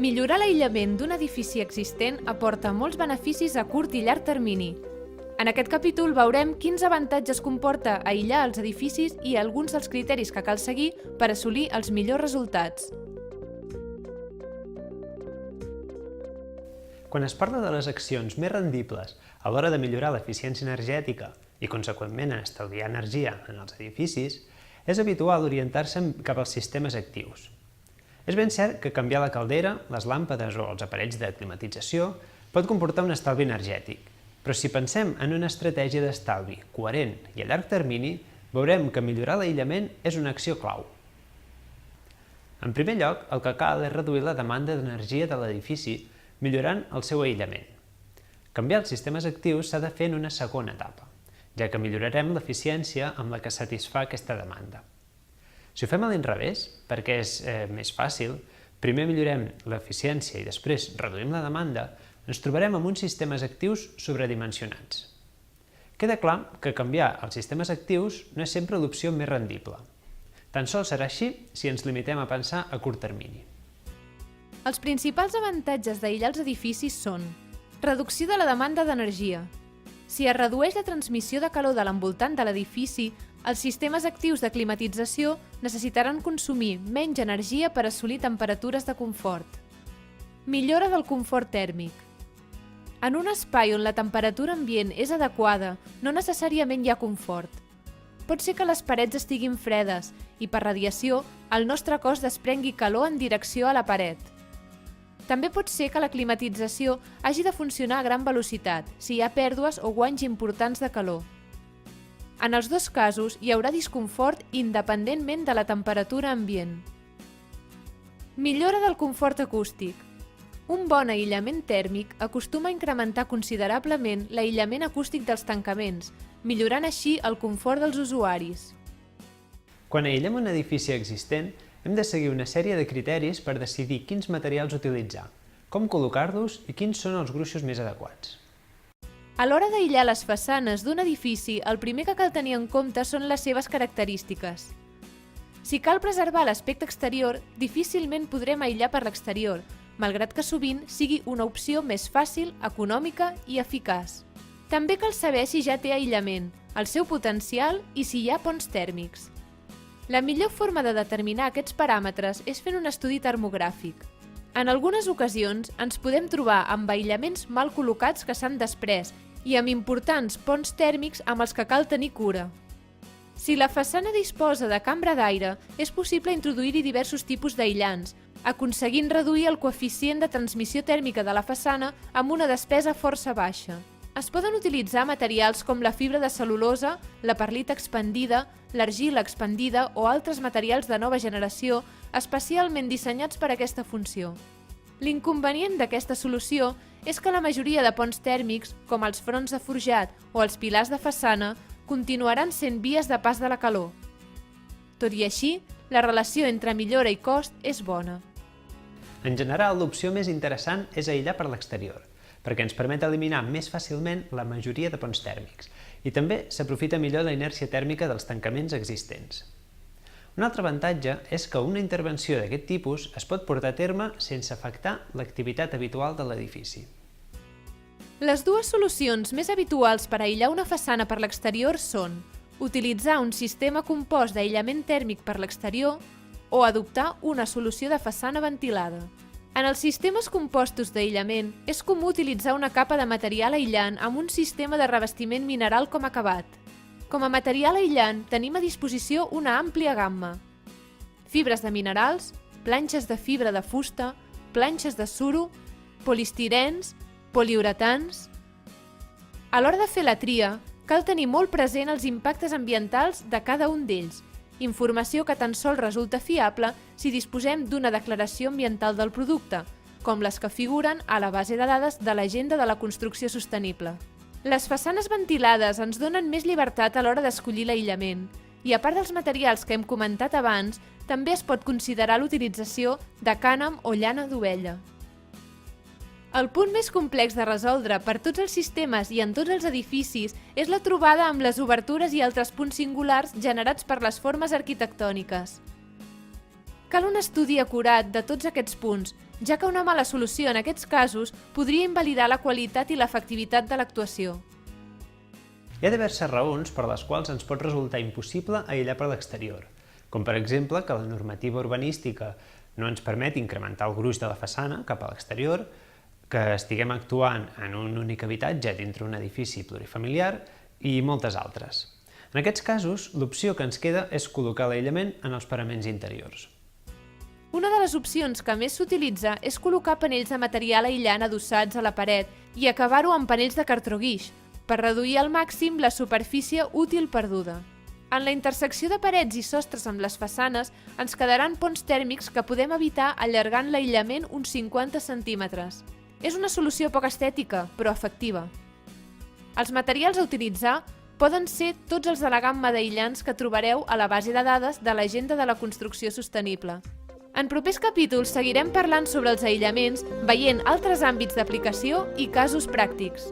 Millorar l'aïllament d'un edifici existent aporta molts beneficis a curt i llarg termini. En aquest capítol veurem quins avantatges comporta aïllar els edificis i alguns dels criteris que cal seguir per assolir els millors resultats. Quan es parla de les accions més rendibles a l'hora de millorar l'eficiència energètica i, conseqüentment, estalviar energia en els edificis, és habitual orientar-se cap als sistemes actius. És ben cert que canviar la caldera, les làmpades o els aparells de climatització pot comportar un estalvi energètic, però si pensem en una estratègia d'estalvi coherent i a llarg termini, veurem que millorar l'aïllament és una acció clau. En primer lloc, el que cal és reduir la demanda d'energia de l'edifici millorant el seu aïllament. Canviar els sistemes actius s'ha de fer en una segona etapa, ja que millorarem l'eficiència amb la que satisfà aquesta demanda. Si ho fem a l'inrevés, perquè és més fàcil, primer millorem l'eficiència i després reduïm la demanda, ens trobarem amb uns sistemes actius sobredimensionats. Queda clar que canviar els sistemes actius no és sempre l'opció més rendible. Tan sols serà així si ens limitem a pensar a curt termini. Els principals avantatges d'aïllar els edificis són reducció de la demanda d'energia. Si es redueix la transmissió de calor de l'envoltant de l'edifici, els sistemes actius de climatització necessitaran consumir menys energia per assolir temperatures de confort. Millora del confort tèrmic. En un espai on la temperatura ambient és adequada, no necessàriament hi ha confort. Pot ser que les parets estiguin fredes i, per radiació, el nostre cos desprengui calor en direcció a la paret. També pot ser que la climatització hagi de funcionar a gran velocitat, si hi ha pèrdues o guanys importants de calor. En els dos casos, hi haurà disconfort independentment de la temperatura ambient. Millora del confort acústic. Un bon aïllament tèrmic acostuma a incrementar considerablement l'aïllament acústic dels tancaments, millorant així el confort dels usuaris. Quan aïllem un edifici existent, hem de seguir una sèrie de criteris per decidir quins materials utilitzar, com col·locar-los i quins són els gruixos més adequats. A l'hora d'aïllar les façanes d'un edifici, el primer que cal tenir en compte són les seves característiques. Si cal preservar l'aspecte exterior, difícilment podrem aïllar per l'exterior, malgrat que sovint sigui una opció més fàcil, econòmica i eficaç. També cal saber si ja té aïllament, el seu potencial i si hi ha ponts tèrmics. La millor forma de determinar aquests paràmetres és fent un estudi termogràfic. En algunes ocasions ens podem trobar amb aïllaments mal col·locats que s'han desprès i amb importants ponts tèrmics amb els que cal tenir cura. Si la façana disposa de cambra d'aire, és possible introduir-hi diversos tipus d'aïllants, aconseguint reduir el coeficient de transmissió tèrmica de la façana amb una despesa força baixa. Es poden utilitzar materials com la fibra de cel·lulosa, la perlita expandida, l'argila expandida o altres materials de nova generació especialment dissenyats per a aquesta funció. L'inconvenient d'aquesta solució és que la majoria de ponts tèrmics, com els fronts de forjat o els pilars de façana, continuaran sent vies de pas de la calor. Tot i així, la relació entre millora i cost és bona. En general, l'opció més interessant és aïllar per l'exterior, perquè ens permet eliminar més fàcilment la majoria de ponts tèrmics i també s'aprofita millor la inèrcia tèrmica dels tancaments existents. Un altre avantatge és que una intervenció d'aquest tipus es pot portar a terme sense afectar l'activitat habitual de l'edifici. Les dues solucions més habituals per aïllar una façana per l'exterior són utilitzar un sistema compost d'aïllament tèrmic per l'exterior o adoptar una solució de façana ventilada. En els sistemes compostos d'aïllament és comú utilitzar una capa de material aïllant amb un sistema de revestiment mineral com a acabat. Com a material aïllant tenim a disposició una àmplia gamma: fibres de minerals, planxes de fibra de fusta, planxes de suro, polistirens, poliuretans. A l'hora de fer la tria, cal tenir molt present els impactes ambientals de cada un d'ells, informació que tan sols resulta fiable si disposem d'una declaració ambiental del producte, com les que figuren a la base de dades de l'Agenda de la Construcció Sostenible. Les façanes ventilades ens donen més llibertat a l'hora d'escollir l'aïllament, i a part dels materials que hem comentat abans, també es pot considerar l'utilització de cànem o llana d'ovella. El punt més complex de resoldre per tots els sistemes i en tots els edificis és la trobada amb les obertures i altres punts singulars generats per les formes arquitectòniques. Cal un estudi acurat de tots aquests punts, ja que una mala solució en aquests casos podria invalidar la qualitat i l'efectivitat de l'actuació. Hi ha diverses raons per les quals ens pot resultar impossible aïllar per l'exterior, com per exemple que la normativa urbanística no ens permet incrementar el gruix de la façana cap a l'exterior, que estiguem actuant en un únic habitatge dintre un edifici plurifamiliar i moltes altres. En aquests casos, l'opció que ens queda és col·locar l'aïllament en els paraments interiors. Una de les opcions que més s'utilitza és col·locar panells de material aïllant adossats a la paret i acabar-ho amb panells de cartró guix, per reduir al màxim la superfície útil perduda. En la intersecció de parets i sostres amb les façanes ens quedaran ponts tèrmics que podem evitar allargant l'aïllament uns 50 centímetres. És una solució poc estètica, però efectiva. Els materials a utilitzar poden ser tots els de la gamma d'aïllants que trobareu a la base de dades de l'Agenda de la Construcció Sostenible. En propers capítols seguirem parlant sobre els aïllaments, veient altres àmbits d'aplicació i casos pràctics.